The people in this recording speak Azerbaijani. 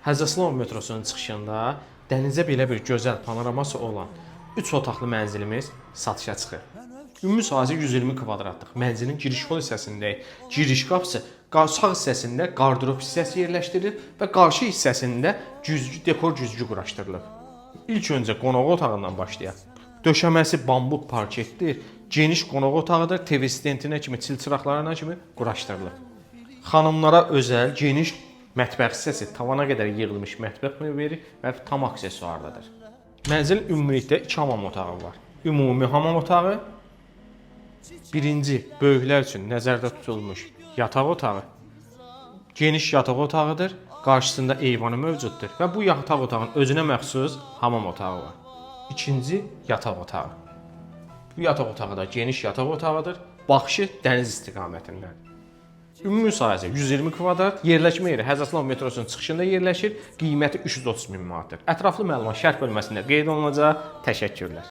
Həzəslov metrosunun çıxışında dənizə belə bir gözəl panoraması olan 3 otaqlı mənzilimiz satışa çıxır. Ümumi sahəsi 120 kvadratlıq. Mənzilin giriş hol hissəsində giriş qapısı, sağ hissəsində qardırop hissəsi yerləşdirilib və qarşı hissəsində dekor güzgü quraşdırılıb. İlk öncə qonaq otağından başlayaq. Döşəməsi bambuk parketdir, geniş qonaq otağıdır, TV stentinə kimi, çilçıraqlarına kimi quraşdırılıb. Xanımlara özəl geniş mətbəx hissəsi, tavana qədər yığılmış mətbəx mebeli və tam aksesuarlıdır. Mənzilin ümumilikdə 2 hamam otağı var. Ümumi hamam otağı, birinci böyüklər üçün nəzərdə tutulmuş yataq otağı, geniş yataq otağıdır, qarşısında eyvanı mövcuddur və bu yataq otağının özünə məxsus hamam otağı var. İkinci yataq otağı. Bu yataq otağı da geniş yataq otağıdır, baxışı dəniz istiqamətindədir. Ümumi sahəsi 120 kvadrat, yerləşmə yeri Həzəslov metrosunun çıxışında yerləşir, qiyməti 330 min manatdır. Ətraflı məlumat şərh bölməsində qeyd olunacaq. Təşəkkürlər.